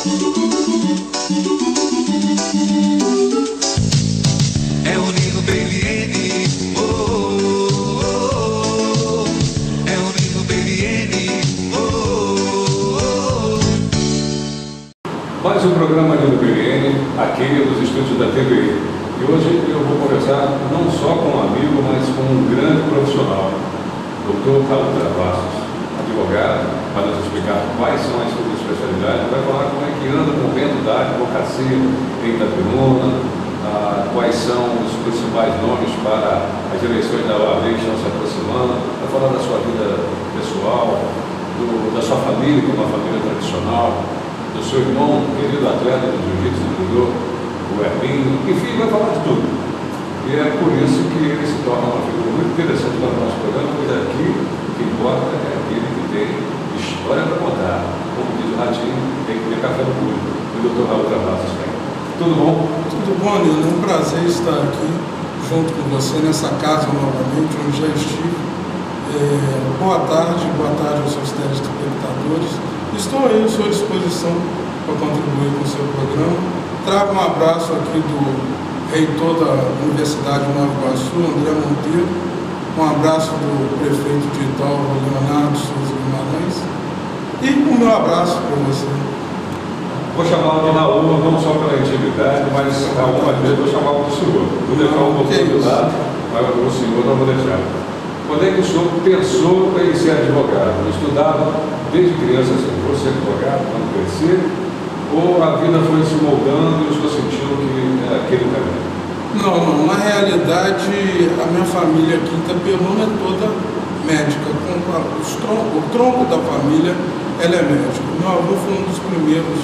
É o Nino Baby, oh, oh, oh. É o Nino Baby, oh, oh. Mais um programa Nino BN, aqui dos estúdios da TVI. E hoje eu vou conversar não só com um amigo, mas com um grande profissional, Dr. Raul Travassos, advogado, para nos explicar quais são as suas especialidades, vai falar como é que anda o movimento da advocacia em Itaperuna, quais são os principais nomes para as eleições da OAB que estão se aproximando, vai falar da sua vida pessoal, da sua família, que é uma família tradicional, do seu irmão, querido atleta do jiu-jitsu do judô, o Herbinho, enfim, vai falar de tudo. E é por isso que ele se torna uma figura muito interessante para o nosso programa, pois aqui o que importa é aquele que tem história para contar. Como diz o Ratinho, tem que ter café no público. E o Dr. Raul Travassos tem. Tudo bom? Tudo bom, Nino. É um prazer estar aqui junto com você nessa casa novamente, onde já estive. Boa tarde aos seus telespectadores. Estou aí à sua disposição para contribuir com o seu programa. Trago um abraço aqui do reitor da Universidade Nova Iguaçu, André Monteiro. Um abraço do prefeito de Itaúba, Leonardo Souza Guimarães. E o meu abraço para você. Vou chamar de Raul, não só pela intimidade, mas algumas vezes vou chamar do senhor. Vou deixar um pouquinho do lado, mas o senhor não vou deixar. Quando é que o senhor pensou em ser advogado? Estudava desde criança, assim, vou ser advogado quando crescer? Ou a vida foi se moldando e o senhor sentiu que era aquele caminho? Não. Na realidade, a minha família aqui em Itaperuna é toda médica. O tronco da família ela é médico. Meu avô foi um dos primeiros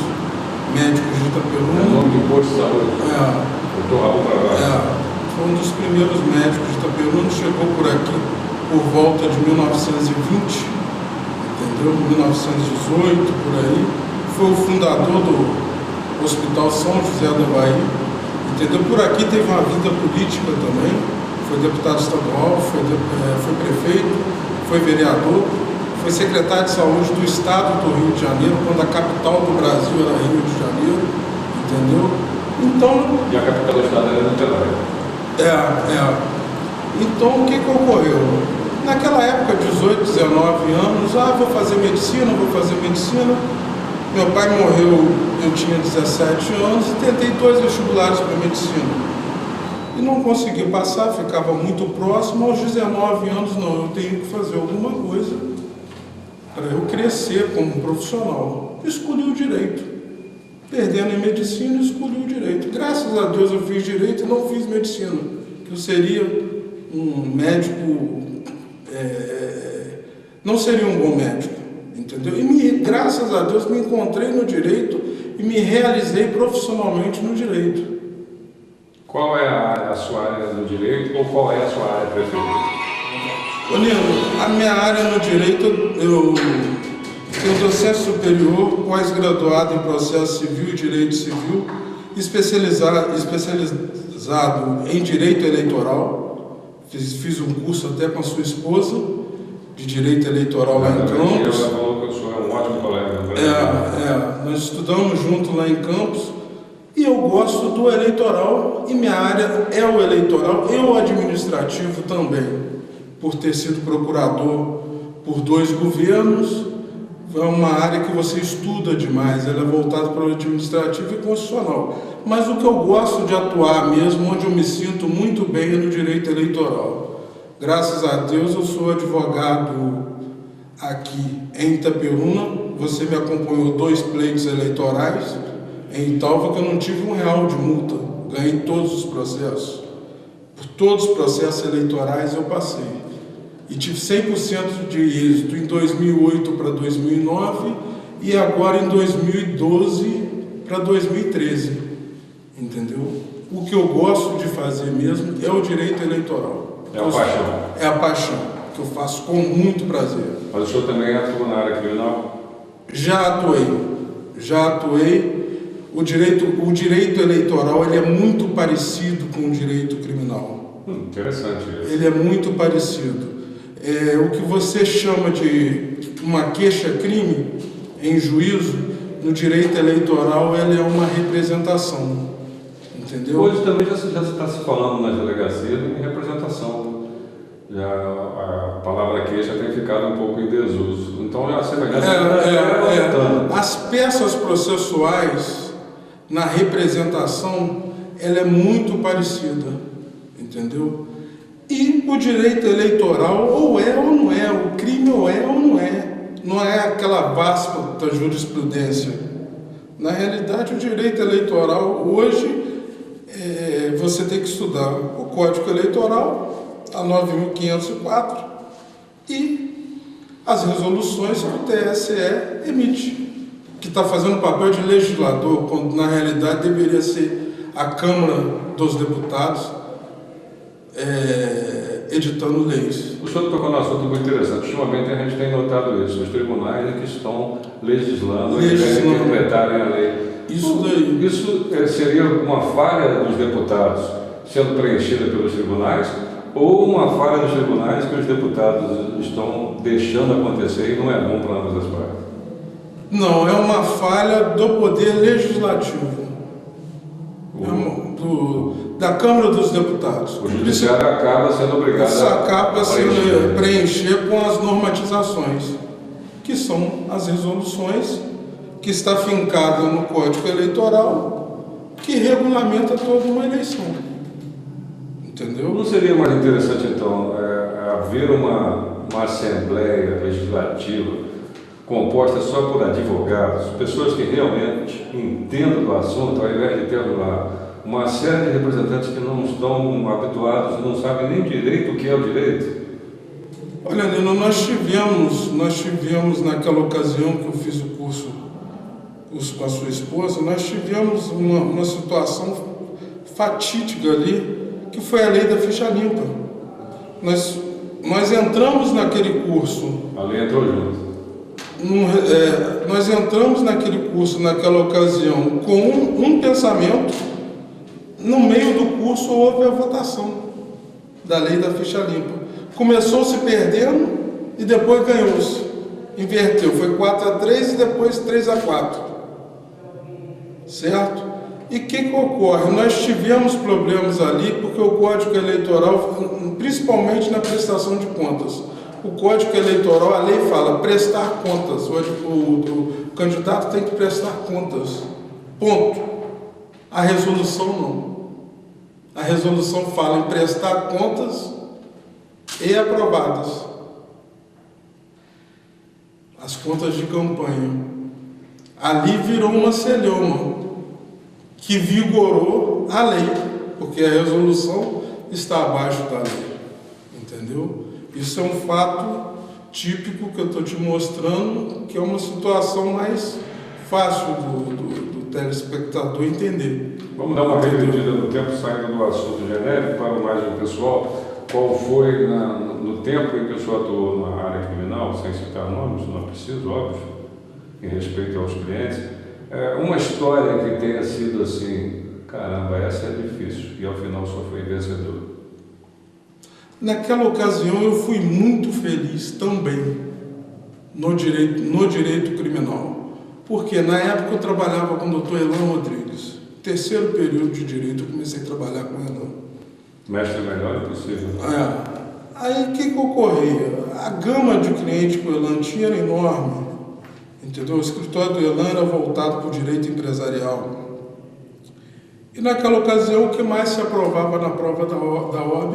médicos de Itaperuna. É nome de posto de saúde. Dr. Raul Travassos. Foi um dos primeiros médicos de Itaperuna. Chegou por aqui por volta de 1920, entendeu? 1918, por aí. Foi o fundador do Hospital São José da Bahia, entendeu? Por aqui teve uma vida política também, foi deputado estadual, foi prefeito, foi vereador, foi secretário de saúde do estado do Rio de Janeiro, quando a capital do Brasil era Rio de Janeiro, entendeu? Então... E a capital do estado era Niterói. Então, o que ocorreu? Naquela época, 18, 19 anos, vou fazer medicina. Meu pai morreu, eu tinha 17 anos e tentei 2 vestibulares para medicina. E não consegui passar, ficava muito próximo. Aos 19 anos, não, eu tenho que fazer alguma coisa para eu crescer como profissional. Escolhi o direito. Perdendo em medicina, escolhi o direito. Graças a Deus eu fiz direito e não fiz medicina. Que eu seria um médico, não seria um bom médico. Entendeu? E graças a Deus me encontrei no direito e me realizei profissionalmente no direito. Qual é a sua área no direito ou qual é a sua área preferida? Nino, a minha área no direito, eu tenho docente superior, pós-graduado em processo civil e direito civil, especializado em direito eleitoral. Fiz um curso até com a sua esposa de direito eleitoral lá em Campos. Ela falou que eu sou um ótimo colega. Nós estudamos junto lá em Campos e eu gosto do eleitoral e minha área é o eleitoral e o administrativo também, por ter sido procurador por 2 governos. É uma área que você estuda demais, ela é voltada para o administrativo e constitucional. Mas o que eu gosto de atuar mesmo, onde eu me sinto muito bem, é no direito eleitoral. Graças a Deus eu sou advogado aqui em Itaperuna. Você me acompanhou 2 pleitos eleitorais em Itaúba que eu não tive R$1 de multa. Ganhei todos os processos. Por todos os processos eleitorais eu passei. E tive 100% de êxito em 2008 para 2009 e agora em 2012 para 2013. Entendeu? O que eu gosto de fazer mesmo é o direito eleitoral. É a paixão. É a paixão, que eu faço com muito prazer. Mas o senhor também atua na área criminal? Já atuei. O direito eleitoral ele é muito parecido com o direito criminal. Interessante isso. Ele é muito parecido. O que você chama de uma queixa-crime em juízo no direito eleitoral, ele é uma representação, entendeu? Hoje também já está se falando nas delegacias em representação. Já a palavra queixa tem ficado um pouco em desuso. Então a semelhança As peças processuais na representação, ela é muito parecida, entendeu? E o direito eleitoral ou é ou não é, o crime ou é ou não é. Não é aquela vasta jurisprudência. Na realidade, o direito eleitoral hoje, você tem que estudar o Código Eleitoral, a 9.504, e as resoluções que o TSE emite, que está fazendo papel de legislador, quando na realidade deveria ser a Câmara dos Deputados, editando leis. O senhor tocou num assunto muito interessante. Ultimamente a gente tem notado isso. Os tribunais que estão legislando e interpretarem a lei. Isso seria uma falha dos deputados sendo preenchida pelos tribunais ou uma falha dos tribunais que os deputados estão deixando acontecer e não é bom para ambas as partes? Não, é uma falha do poder legislativo. Da Câmara dos Deputados. O judiciário acaba sendo obrigado a preencher com as normatizações, que são as resoluções que está fincada no Código Eleitoral, que regulamenta toda uma eleição. Entendeu? Não seria mais interessante, então, haver uma Assembleia Legislativa composta só por advogados, pessoas que realmente entendam do assunto, ao invés de ter lá uma série de representantes que não estão habituados e não sabem nem direito o que é o direito? Olha, Nino, nós tivemos naquela ocasião que eu fiz o curso com a sua esposa, nós tivemos uma situação fatídica ali, que foi a lei da ficha limpa. Nós entramos naquele curso. A lei entrou junto. Nós entramos naquele curso, naquela ocasião, com um pensamento. No meio do curso houve a votação da lei da ficha limpa. Começou se perdendo e depois ganhou-se. Inverteu, foi 4-3 e depois 3-4. Certo? E o que ocorre? Nós tivemos problemas ali porque o Código Eleitoral, principalmente na prestação de contas, o Código Eleitoral, a lei fala prestar contas, o candidato tem que prestar contas, ponto. A resolução não. A resolução fala em prestar contas e aprovadas. As contas de campanha. Ali virou uma celeuma que vigorou a lei, porque a resolução está abaixo da lei. Entendeu? Isso é um fato típico que eu estou te mostrando, que é uma situação mais fácil do telespectador entender. Vamos dar uma repetida no tempo, saindo do assunto genérico para o mais pessoal. Qual foi, no tempo em que o senhor atuou na área criminal, sem citar nomes, não é preciso, óbvio, em respeito aos clientes, uma história que tenha sido assim, caramba, essa é difícil, e ao final só foi vencedor? Naquela ocasião eu fui muito feliz também no direito criminal, porque na época eu trabalhava com o Dr. Elan Rodrigues. Terceiro período de direito eu comecei a trabalhar com Elan. Mestre melhor impossível. Aí o que ocorria? A gama de clientes que o Elan tinha era enorme, entendeu? O escritório do Elan era voltado para o direito empresarial. E naquela ocasião o que mais se aprovava na prova da OAB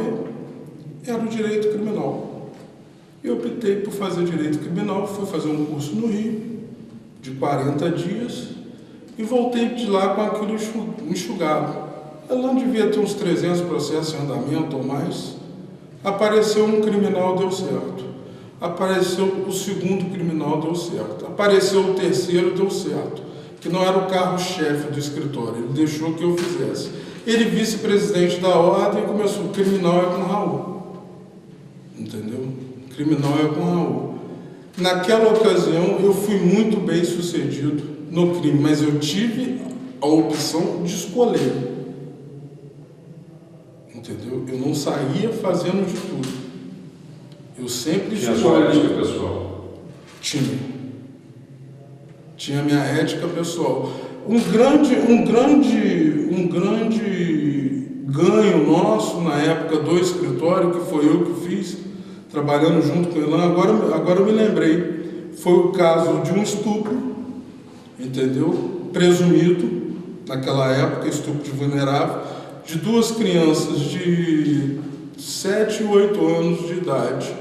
era o direito criminal. Eu optei por fazer direito criminal, fui fazer um curso no Rio, de 40 dias, e voltei de lá com aquilo enxugado. Ela não devia ter uns 300 processos em andamento ou mais. Apareceu um criminal, deu certo. Apareceu o segundo criminal, deu certo. Apareceu o terceiro, deu certo. Que não era o carro-chefe do escritório, ele deixou que eu fizesse. Ele, vice-presidente da ordem, começou, o criminal é com o Raul. Entendeu? O criminal é com o Raul. Naquela ocasião, eu fui muito bem sucedido no crime, mas eu tive a opção de escolher. Entendeu? Eu não saía fazendo de tudo. Eu sempre escolhi. Tinha sua ética pessoal? Tinha. tinha minha ética pessoal. Um grande ganho nosso na época do escritório, que foi eu que fiz, trabalhando junto com o Elan, agora eu me lembrei, foi o caso de um estupro, entendeu? Presumido, naquela época, estupro de vulnerável, de duas crianças de 7 e 8 anos de idade.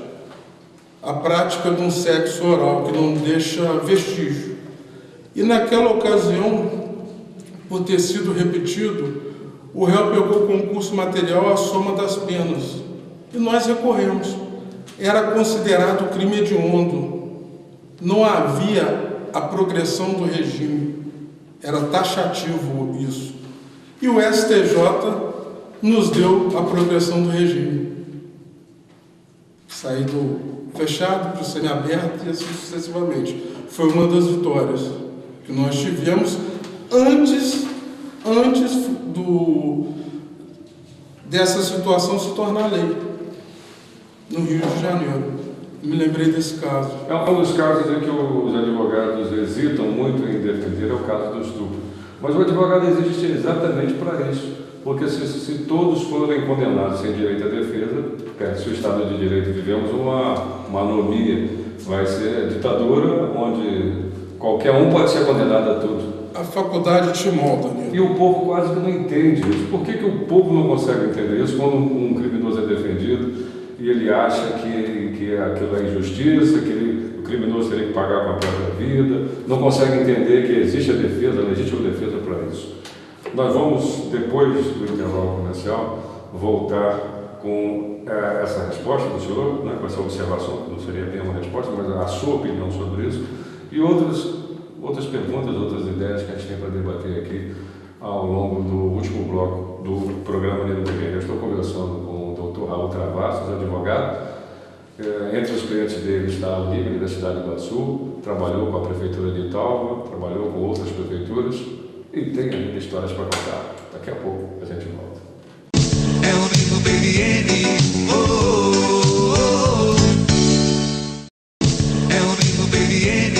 A prática de um sexo oral que não deixa vestígio. E naquela ocasião, por ter sido repetido, o réu pegou com concurso material a soma das penas. E nós recorremos. Era considerado crime hediondo. Não havia a progressão do regime. Era taxativo isso. E o STJ nos deu a progressão do regime. Saí do fechado para o semiaberto e assim sucessivamente. Foi uma das vitórias que nós tivemos antes dessa situação se tornar lei no Rio de Janeiro. Me lembrei desse caso. É um dos casos em que os advogados hesitam muito em defender, é o caso do estupro. Mas o advogado existe exatamente para isso, porque se todos forem condenados sem direito à defesa, perde-se o Estado de Direito. Vivemos uma anomia, vai ser ditadura onde qualquer um pode ser condenado a tudo. A faculdade te molda, né? E o povo quase que não entende isso. Por que o povo não consegue entender isso quando um criminoso é defendido e ele acha que aquilo é injustiça, que o criminoso teria que pagar com a própria vida, não consegue entender que existe a defesa, a legítima defesa para isso. Nós vamos, depois do intervalo comercial, voltar com essa resposta do senhor, né, com essa observação, que não seria bem uma resposta, mas a sua opinião sobre isso, e outras perguntas, outras ideias que a gente tem para debater aqui ao longo do último bloco do programa Nilo Pereira. Eu estou conversando com o Dr. Raul Travassos, advogado. Entre os clientes dele está o Líbero da cidade do Iguaçu, trabalhou com a prefeitura de Italva, trabalhou com outras prefeituras e tem ainda histórias para contar. Daqui a pouco a gente volta. É o Nilo BBN, é o Nilo BBN,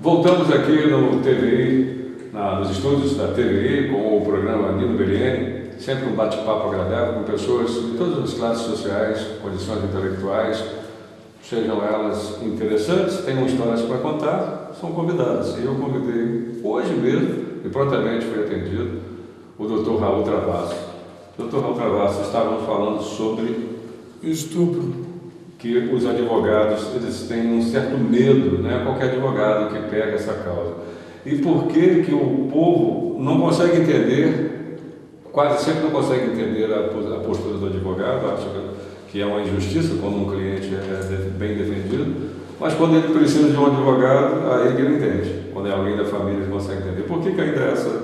Voltamos aqui no TVI, nos estúdios da TVI, com o programa Nilo BBN, sempre um bate-papo agradável com pessoas de todas as classes sociais, condições intelectuais, sejam elas interessantes, tenham histórias para contar, são convidadas. E eu convidei hoje mesmo, e prontamente fui atendido, o Dr. Raul Travassos. Dr. Raul Travassos, estávamos falando sobre O estupro. que os advogados eles têm um certo medo, né? Qualquer advogado que pega essa causa. E por que o povo não consegue entender, quase sempre não consegue entender a postura do advogado, acha que é uma injustiça quando um cliente é bem defendido, mas quando ele precisa de um advogado, aí ele entende. Quando é alguém da família, ele consegue entender. Por que ainda é essa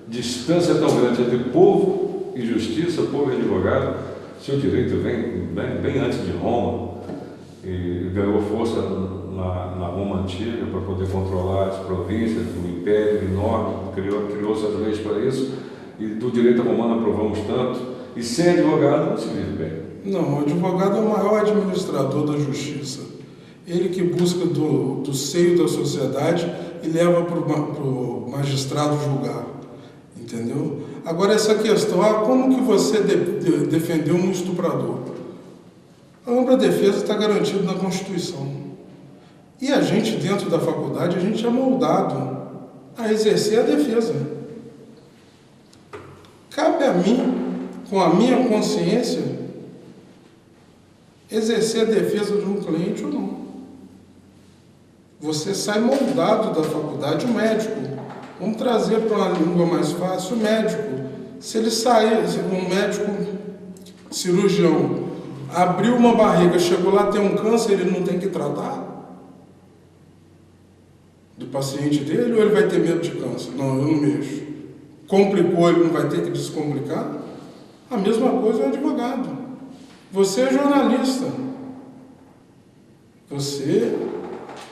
distância tão grande entre povo e justiça, povo e advogado, se o direito vem bem antes de Roma e ganhou força na Roma antiga para poder controlar as províncias, um império enorme, criou-se as leis para isso, e do direito romano aprovamos tanto, e sem advogado não se vive bem. Não, o advogado é o maior administrador da justiça. Ele que busca do seio da sociedade e leva para o magistrado julgar, entendeu? Agora essa questão, como que você defendeu um estuprador? A ampla defesa está garantida na Constituição. E a gente, dentro da faculdade, a gente é moldado a exercer a defesa. Cabe a mim, com a minha consciência, exercer a defesa de um cliente ou não. Você sai moldado da faculdade, o médico. Vamos trazer para uma língua mais fácil, o médico. Se ele sair, um médico cirurgião, abriu uma barriga, chegou lá, tem um câncer, ele não tem que tratar do paciente dele, ou ele vai ter medo de câncer? Não, eu não mexo. Complicou, ele não vai ter que descomplicar? A mesma coisa é o advogado. Você é jornalista. Você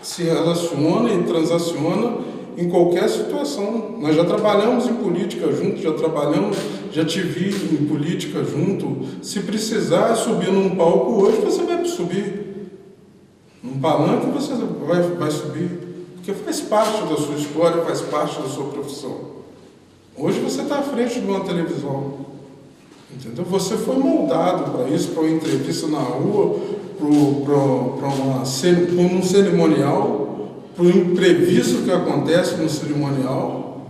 se relaciona e transaciona em qualquer situação. Nós já trabalhamos em política junto, já te vi em política junto. Se precisar subir num palco hoje, você vai subir. Num palanque você vai subir, porque faz parte da sua história, faz parte da sua profissão. Hoje você está à frente de uma televisão, entendeu? Você foi moldado para isso, para uma entrevista na rua, para um cerimonial, para o imprevisto que acontece no cerimonial,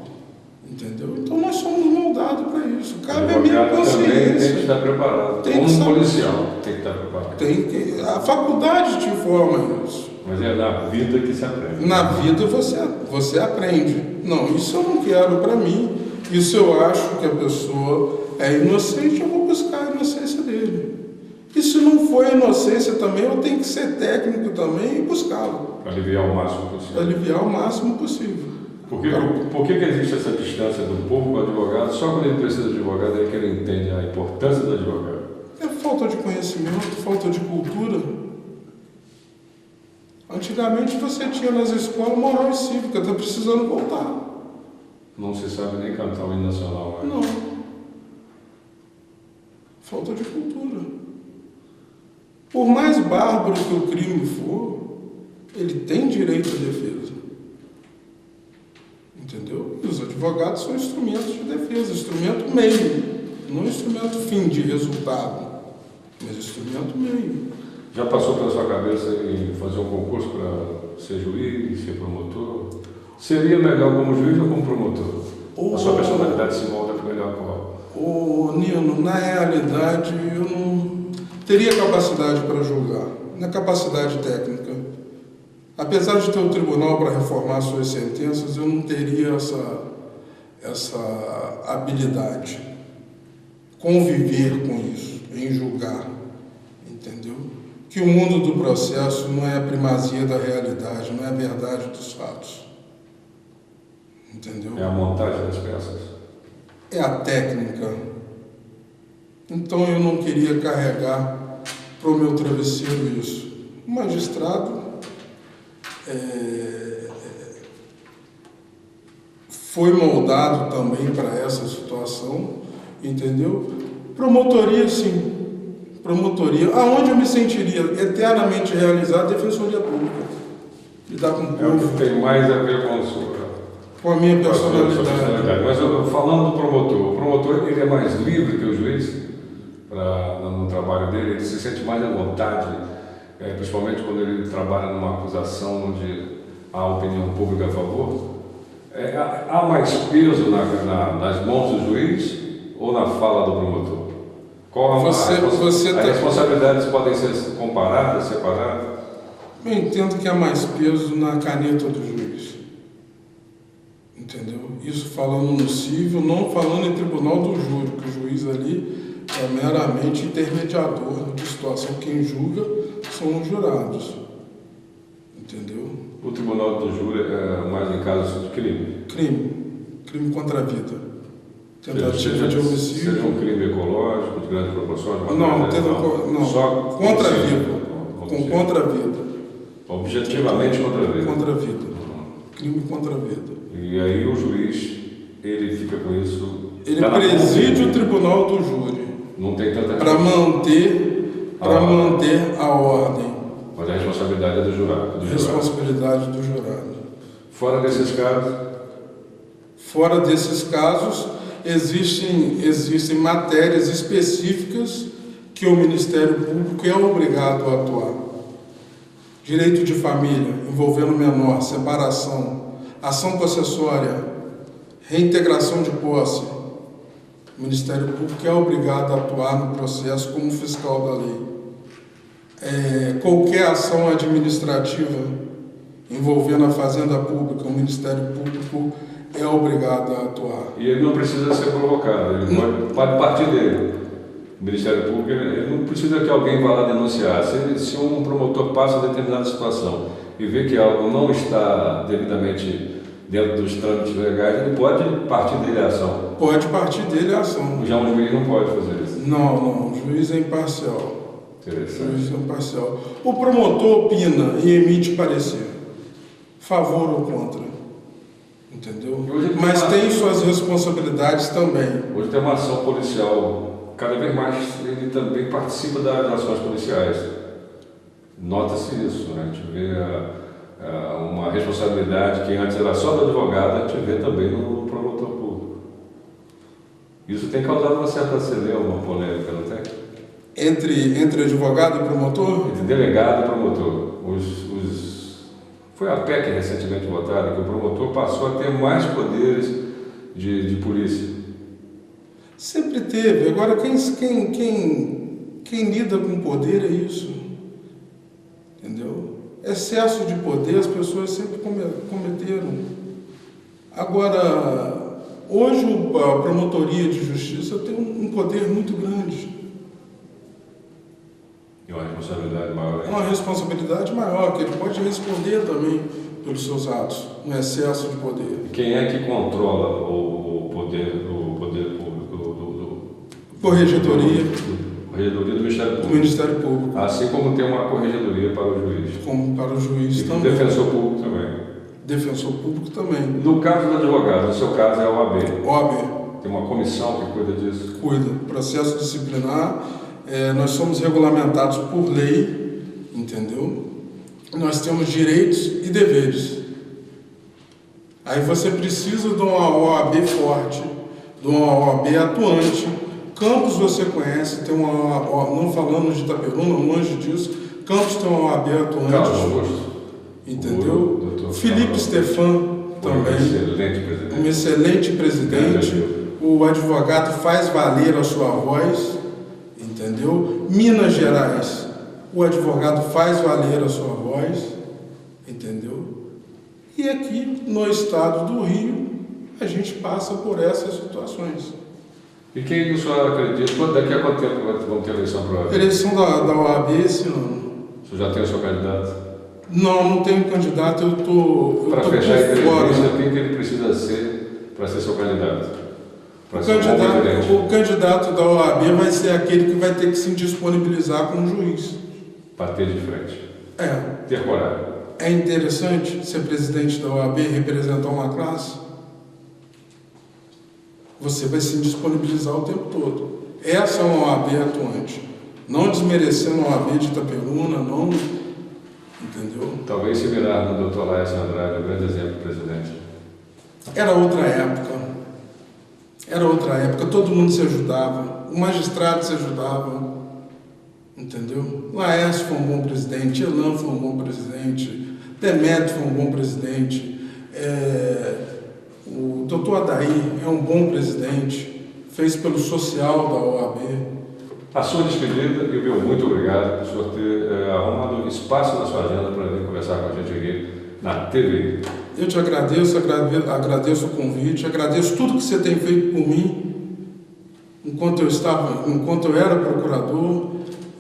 entendeu? Então nós somos moldados para isso. Cabe a minha consciência. Também tem que estar preparado. Como um policial tem que estar preparado. A faculdade te informa isso. Mas é na vida que se aprende. Na vida você aprende. Não, isso eu não quero para mim. Isso eu acho que a pessoa é inocente, eu vou buscar a inocência dele. E se não for a inocência também, eu tenho que ser técnico também e buscá-lo. Para aliviar o máximo possível. Aliviar o máximo possível. Por que existe essa distância do povo com o advogado? Só quando ele precisa de advogado é que ele entende a importância do advogado. É falta de conhecimento, falta de cultura. Antigamente você tinha nas escolas moral e cívica, está precisando voltar. Não se sabe nem cantar o hino nacional. Não. Falta de cultura. Por mais bárbaro que o crime for, ele tem direito à defesa. Entendeu? E os advogados são instrumentos de defesa, instrumento meio, não instrumento fim de resultado, mas instrumento meio. Já passou pela sua cabeça em fazer um concurso para ser juiz, ser promotor? Seria melhor como juiz ou como promotor? A sua personalidade se molda para melhor qual? Nino, na realidade eu não teria capacidade para julgar, não é capacidade técnica. Apesar de ter um tribunal para reformar suas sentenças, eu não teria essa habilidade. Conviver com isso, em julgar, entendeu? Que o mundo do processo não é a primazia da realidade, não é a verdade dos fatos. Entendeu? É a montagem das peças. É a técnica. Então eu não queria carregar para o meu travesseiro isso. O magistrado foi moldado também para essa situação, entendeu? Promotoria, sim. Promotoria, aonde eu me sentiria eternamente realizado, defensoria pública. Lidar com o povo. É o que tem mais a ver com a minha personalidade. Mas falando do promotor, o promotor ele é mais livre que o juiz no trabalho dele, ele se sente mais à vontade, principalmente quando ele trabalha numa acusação onde há opinião pública a favor. Há mais peso nas mãos do juiz ou na fala do promotor? Qual as responsabilidades podem ser comparadas, separadas? Eu entendo que há mais peso na caneta do juiz. Entendeu? Isso falando no cível, não falando em tribunal do júri, que o juiz ali é meramente intermediador de situação. Quem julga são os jurados. Entendeu? O tribunal do júri é mais em casos de crime? Crime contra a vida. Tentativa de homicídio. Seja um crime ecológico, de grande proporção? Não. Só contra a vida. Contra a vida. Objetivamente contra a vida. Contra a vida. Crime contra a vida. E aí o juiz, ele fica com isso... Ele preside o tribunal do júri. Não tem tanta... Para manter a ordem. Mas a responsabilidade é do jurado. Responsabilidade do jurado. Fora desses casos, existem matérias específicas que o Ministério Público é obrigado a atuar. Direito de família, envolvendo menor, separação, ação possessória, reintegração de posse. O Ministério Público é obrigado a atuar no processo como fiscal da lei. Qualquer ação administrativa envolvendo a fazenda pública, o Ministério Público é obrigado a atuar. E ele não precisa ser provocado, ele pode partir dele. O Ministério Público ele não precisa que alguém vá lá denunciar. Se um promotor passa determinada situação e vê que algo não está devidamente dentro dos trâmites legais, ele pode partir dele a ação. Pode partir dele a ação. Já um juiz não pode fazer isso. Não, o juiz é imparcial. Interessante. O juiz é imparcial. O promotor opina e emite parecer. Favor ou contra. Entendeu? Mas tem suas responsabilidades também. Hoje tem uma ação policial, cada vez mais ele também participa das ações policiais. nota-se isso, né? A gente vê uma responsabilidade que antes era só do advogado, a gente vê também no promotor público. Isso tem causado uma certa celeuma, uma polêmica, não tem? Entre advogado e promotor? Entre delegado e promotor. Foi a PEC recentemente votada que o promotor passou a ter mais poderes de polícia. Sempre teve. Agora, quem lida com poder é isso. Entendeu? Excesso de poder as pessoas sempre cometeram. Agora, hoje a promotoria de justiça tem um poder muito grande. E uma responsabilidade maior. Uma responsabilidade maior, que ele pode responder também pelos seus atos, um excesso de poder. E quem é que controla o poder público Corregedoria. Corregedoria do Ministério Público. Do Ministério Público. Assim como tem uma corregedoria para o juiz. Como para o juiz e também. Defensor público também. Defensor público também. No caso do advogado, no seu caso é a OAB. OAB. Tem uma comissão que cuida disso. Cuida. Processo disciplinar. Nós somos regulamentados por lei, entendeu? Nós temos direitos e deveres. Aí você precisa de uma OAB forte, de uma OAB atuante. Campos você conhece, tem uma, não falando de Itaperuna, longe disso, Campos tem uma OAB atuante. Carlos Augusto. Entendeu? Felipe Stefan também. Excelente presidente. Um excelente presidente. O advogado faz valer a sua voz. Entendeu? Minas Gerais, o advogado faz valer a sua voz, entendeu? E aqui no estado do Rio, a gente passa por essas situações. E quem o senhor acredita? Daqui a quanto tempo vamos ter eleição para a OAB? Eleição da OAB esse ano. O senhor já tem o seu candidato? Não tenho candidato, eu tô para fechar a entrevista, fora. quem que ele precisa ser para ser seu candidato? O candidato da OAB vai ser aquele que vai ter que se disponibilizar com o juiz. Bater de frente. Ter coragem. É interessante ser presidente da OAB e representar uma classe? Você vai se disponibilizar o tempo todo. Essa é uma OAB atuante. Não desmerecendo a OAB de Itaperuna, não. Entendeu? Talvez similar no Dr. Laércio Andrade, um grande exemplo, presidente. Era outra época. Todo mundo se ajudava, o magistrado se ajudava, entendeu? Laércio foi um bom presidente, Elan foi um bom presidente, Demetrio foi um bom presidente, o doutor Adair é um bom presidente, fez pelo social da OAB. A sua despedida e o meu muito obrigado por o senhor ter arrumado espaço na sua agenda para vir conversar com a gente aqui na TV. Eu te agradeço o convite, agradeço tudo que você tem feito por mim, enquanto eu era procurador,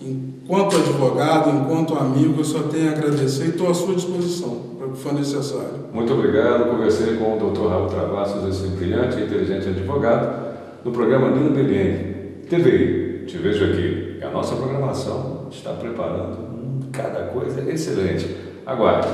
enquanto advogado, enquanto amigo, eu só tenho a agradecer e estou à sua disposição, para o que for necessário. Muito obrigado, conversei com o Dr. Raul Travassos, esse brilhante e inteligente advogado, no programa Nino Beliene, TV. Te vejo aqui. A nossa programação está preparando cada coisa excelente. Aguarde.